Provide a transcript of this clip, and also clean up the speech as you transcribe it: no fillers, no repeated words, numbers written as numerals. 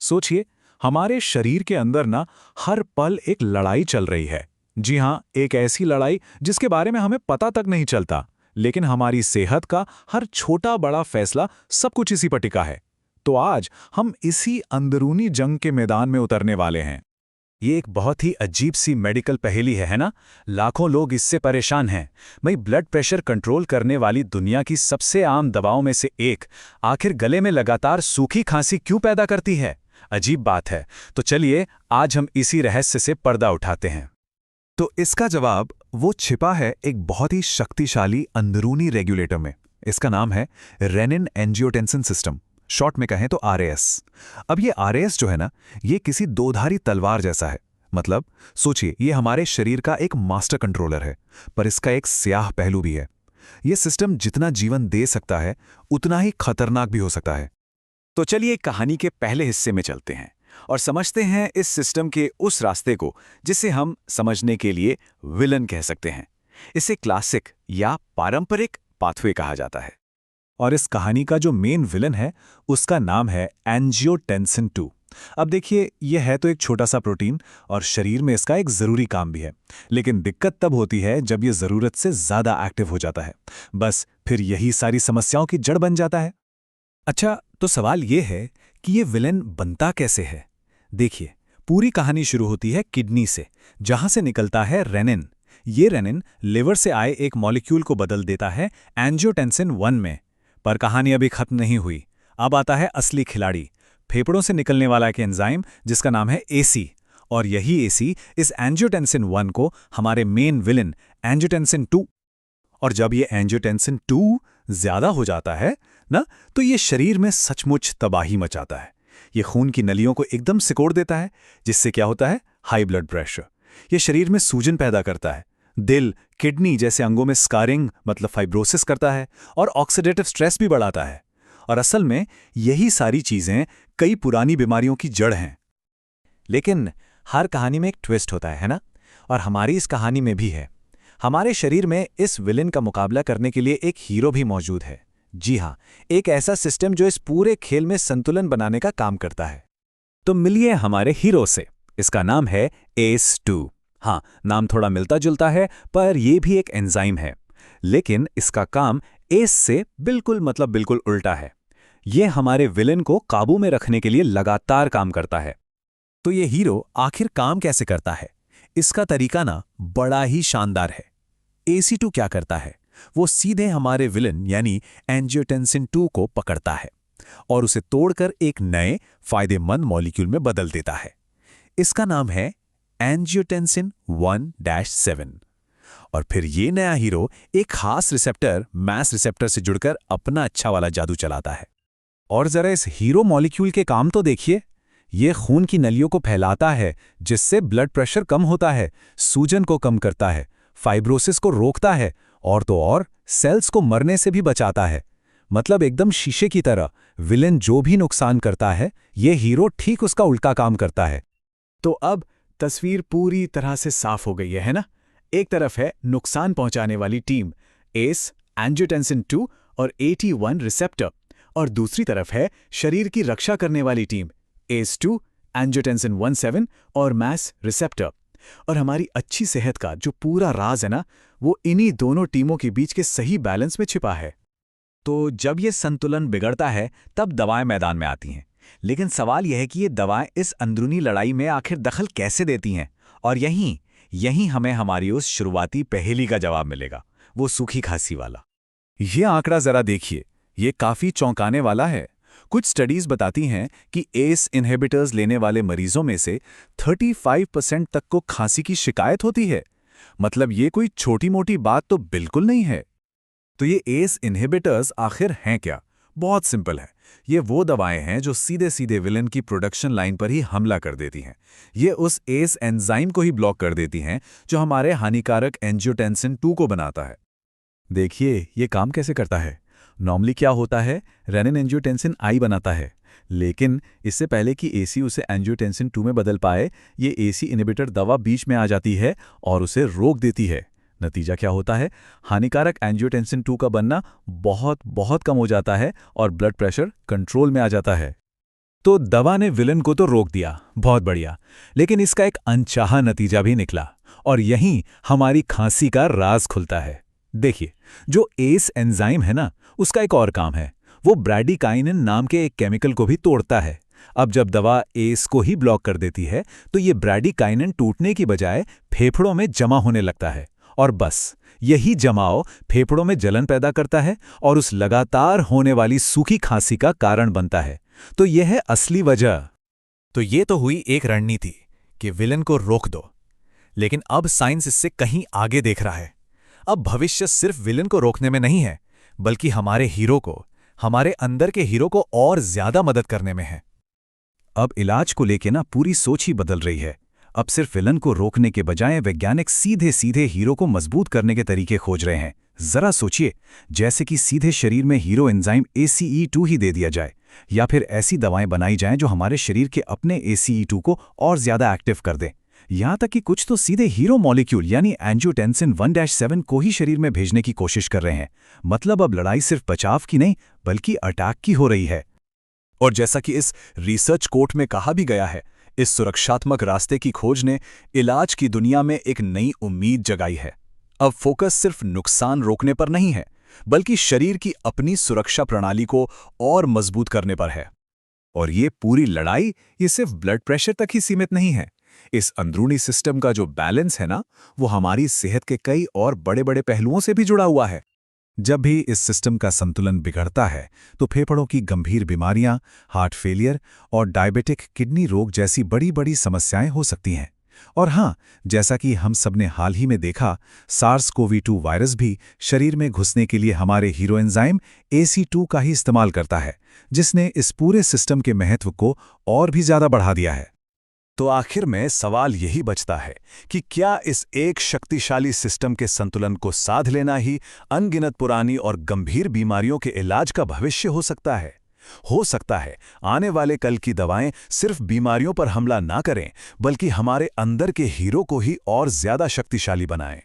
सोचिए, हमारे शरीर के अंदर ना हर पल एक लड़ाई चल रही है। जी हाँ, एक ऐसी लड़ाई जिसके बारे में हमें पता तक नहीं चलता, लेकिन हमारी सेहत का हर छोटा बड़ा फैसला सब कुछ इसी पर टिका है। तो आज हम इसी अंदरूनी जंग के मैदान में उतरने वाले हैं। ये एक बहुत ही अजीब सी मेडिकल पहेली है ना? लाखों लोग इससे परेशान हैं। भाई, ब्लड प्रेशर कंट्रोल करने वाली दुनिया की सबसे आम दवाओं में से एक आखिर गले में लगातार सूखी खांसी क्यों पैदा करती है? अजीब बात है। तो चलिए आज हम इसी रहस्य से पर्दा उठाते हैं। तो इसका जवाब वो छिपा है एक बहुत ही शक्तिशाली अंदरूनी रेगुलेटर में। इसका नाम है रेनिन एंजियोटेंसिन सिस्टम, शॉर्ट में कहें तो आरएएस। अब ये आरएएस जो है ना, ये किसी दोधारी तलवार जैसा है। मतलब सोचिए, ये हमारे शरीर का एक मास्टर कंट्रोलर है, पर इसका एक स्याह पहलू भी है। ये सिस्टम जितना जीवन दे सकता है, उतना ही खतरनाक भी हो सकता है। तो चलिए कहानी के पहले हिस्से में चलते हैं और समझते हैं इस सिस्टम के उस रास्ते को जिसे हम समझने के लिए विलन कह सकते हैं। इसे क्लासिक या पारंपरिक पाथवे कहा जाता है। और इस कहानी का जो मेन विलन है, उसका नाम है एंजियोटेंसिन 2। अब देखिए, यह है तो एक छोटा सा प्रोटीन और शरीर में इसका एक ज़रूरी काम भी है। लेकिन दिक्कत तब होती है जब यह ज़रूरत से ज़्यादा एक्टिव हो जाता है। बस फिर यही सारी समस्याओं की जड़ बन जाता है। अच्छा, तो सवाल ये है कि ये विलेन बनता कैसे है? देखिए, पूरी कहानी शुरू होती है किडनी से, जहां से निकलता है रेनिन। ये रेनिन लिवर से आए एक मॉलिक्यूल को बदल देता है एंजियोटेंसिन 1 में। पर कहानी अभी खत्म नहीं हुई। अब आता है असली खिलाड़ी, फेफड़ों से निकलने वाला एक एंजाइम जिसका नाम है एसी। और यही एसी इस एंजियोटेंसिन 1 को हमारे मेन विलेन एंजियोटेंसिन 2। और जब ये एंजियोटेंसिन 2 ज्यादा हो जाता है ना, तो ये शरीर में सचमुच तबाही मचाता है। ये खून की नलियों को एकदम सिकोड़ देता है, जिससे क्या होता है? High blood pressure. ये शरीर में सूजन पैदा करता है, दिल, किडनी जैसे अंगों में स्कारिंग मतलब फाइब्रोसिस करता है, और ऑक्सीडेटिव स्ट्रेस भी बढ़ाता है। और असल में यही सारी चीजें कई पुरानी बीमारियों की जड़ हैं। लेकिन हर कहानी में एक ट्विस्ट होता है ना? और हमारी इस कहानी में भी है। हमारे शरीर में इस विलेन का मुकाबला करने के लिए एक हीरो भी मौजूद है। जी हाँ, एक ऐसा सिस्टम जो इस पूरे खेल में संतुलन बनाने का काम करता है। तो मिलिए हमारे हीरो से। इसका नाम है ACE2। हाँ, नाम थोड़ा मिलता जुलता है, पर यह भी एक एंजाइम है। लेकिन इसका काम एस से बिल्कुल उल्टा है। यह हमारे विलेन को काबू में रखने के लिए लगातार काम करता है। तो ये हीरो आखिर काम कैसे करता है? इसका तरीका ना बड़ा ही शानदार है। ACE2 क्या करता है? वो सीधे हमारे विलेन यानी एंजियोटेंसिन 2 को पकड़ता है और उसे तोड़कर एक नए फायदेमंद मॉलिक्यूल में बदल देता है। इसका नाम है एंजियोटेंसिन 1-7। और फिर ये नया हीरो एक खास रिसेप्टर मैस रिसेप्टर से जुड़कर अपना अच्छा वाला जादू चलाता है। और जरा इस हीरो मॉलिक्यूल के काम तो देखिए। ये खून की नलियों को फैलाता है, जिससे ब्लड प्रेशर कम होता है, सूजन को कम करता है, फाइब्रोसिस को रोकता है, और तो और सेल्स को मरने से भी बचाता है। मतलब एकदम शीशे की तरह विलेन जो भी नुकसान करता है, ये हीरो ठीक उसका उल्टा काम करता है। तो अब तस्वीर पूरी तरह से साफ हो गई है ना? एक तरफ है नुकसान पहुंचाने वाली टीम एस, एंजियोटेंसिन 2 और AT1 रिसेप्टर, और दूसरी तरफ है शरीर की रक्षा करने वाली टीम ACE2, एंजियोटेंसिन 1-7 और मैस रिसेप्टर। और हमारी अच्छी सेहत का जो पूरा राज है ना, वो इन्हीं दोनों टीमों के बीच के सही बैलेंस में छिपा है। तो जब ये संतुलन बिगड़ता है, तब दवाएं मैदान में आती हैं। लेकिन सवाल यह है कि ये दवाएं इस अंदरूनी लड़ाई में आखिर दखल कैसे देती हैं? और यहीं हमें हमारी उस शुरुआती पहेली का जवाब मिलेगा, वो सूखी खांसी वाला। ये आंकड़ा जरा देखिए, ये काफी चौंकाने वाला है। कुछ स्टडीज बताती हैं कि एस इनहिबिटर्स लेने वाले मरीजों में से 35% तक को खांसी की शिकायत होती है। मतलब ये कोई छोटी मोटी बात तो बिल्कुल नहीं है। तो ये एस इनहिबिटर्स आखिर हैं क्या? बहुत सिंपल है। ये वो दवाएं हैं जो सीधे सीधे विलेन की प्रोडक्शन लाइन पर ही हमला कर देती हैं। ये उस एस एंजाइम को ही ब्लॉक कर देती हैं जो हमारे हानिकारक एंजियोटेंसिन 2 को बनाता है। देखिए ये काम कैसे करता है। नॉर्मली क्या होता है, रेनिन एंजियोटेंसिन I बनाता है, लेकिन इससे पहले कि एसी उसे एंजियोटेंसिन 2 में बदल पाए, ये एसी इनहिबिटर दवा बीच में आ जाती है और उसे रोक देती है। नतीजा क्या होता है, हानिकारक एंजियोटेंसिन 2 का बनना बहुत कम हो जाता है और ब्लड प्रेशर कंट्रोल में आ जाता है। तो दवा ने विलन को तो रोक दिया, बहुत बढ़िया। लेकिन इसका एक अनचाहा नतीजा भी निकला, और यहीं हमारी खांसी का राज खुलता है। देखिए, जो एस एंजाइम है ना, उसका एक और काम है। वो ब्रैडिकाइनिन नाम के एक केमिकल को भी तोड़ता है। अब जब दवा एस को ही ब्लॉक कर देती है तो ये ब्रैडिकाइनिन टूटने की बजाय फेफड़ों में जमा होने लगता है, और बस यही जमाव फेफड़ों में जलन पैदा करता है और उस लगातार होने वाली सूखी खांसी का कारण बनता है। तो यह है असली वजह। तो ये तो हुई एक रणनीति कि विलन को रोक दो, लेकिन अब साइंस इससे कहीं आगे देख रहा है। अब भविष्य सिर्फ विलन को रोकने में नहीं है, बल्कि हमारे हीरो को, हमारे अंदर के हीरो को और ज्यादा मदद करने में है। अब इलाज को लेके ना पूरी सोच ही बदल रही है। अब सिर्फ विलन को रोकने के बजाय वैज्ञानिक सीधे सीधे हीरो को मजबूत करने के तरीके खोज रहे हैं। जरा सोचिए, जैसे कि सीधे शरीर में हीरो एंजाइम ACE2 ही दे दिया जाए, या फिर ऐसी दवाएं बनाई जाएं जो हमारे शरीर के अपने ACE2 को और ज्यादा एक्टिव कर दें। यहां तक कि कुछ तो सीधे हीरो मॉलिक्यूल यानी एंजियोटेंसिन 1-7 को ही शरीर में भेजने की कोशिश कर रहे हैं। मतलब अब लड़ाई सिर्फ बचाव की नहीं, बल्कि अटैक की हो रही है। और जैसा कि इस रिसर्च कोट में कहा भी गया है, इस सुरक्षात्मक रास्ते की खोज ने इलाज की दुनिया में एक नई उम्मीद जगाई है। अब फोकस सिर्फ नुकसान रोकने पर नहीं है, बल्कि शरीर की अपनी सुरक्षा प्रणाली को और मजबूत करने पर है। और ये पूरी लड़ाई ये सिर्फ ब्लड प्रेशर तक ही सीमित नहीं है। इस अंदरूनी सिस्टम का जो बैलेंस है ना, वो हमारी सेहत के कई और बड़े बड़े पहलुओं से भी जुड़ा हुआ है। जब भी इस सिस्टम का संतुलन बिगड़ता है तो फेफड़ों की गंभीर बीमारियां, हार्ट फेलियर और डायबिटिक किडनी रोग जैसी बड़ी बड़ी समस्याएं हो सकती हैं। और हाँ, जैसा कि हम सबने हाल ही में देखा, SARS-CoV-2 वायरस भी शरीर में घुसने के लिए हमारे हीरो एंजाइम AC2 का ही इस्तेमाल करता है, जिसने इस पूरे सिस्टम के महत्व को और भी ज्यादा बढ़ा दिया है। तो आखिर में सवाल यही बचता है कि क्या इस एक शक्तिशाली सिस्टम के संतुलन को साध लेना ही अनगिनत पुरानी और गंभीर बीमारियों के इलाज का भविष्य हो सकता है? हो सकता है आने वाले कल की दवाएं सिर्फ बीमारियों पर हमला ना करें, बल्कि हमारे अंदर के हीरो को ही और ज्यादा शक्तिशाली बनाएं।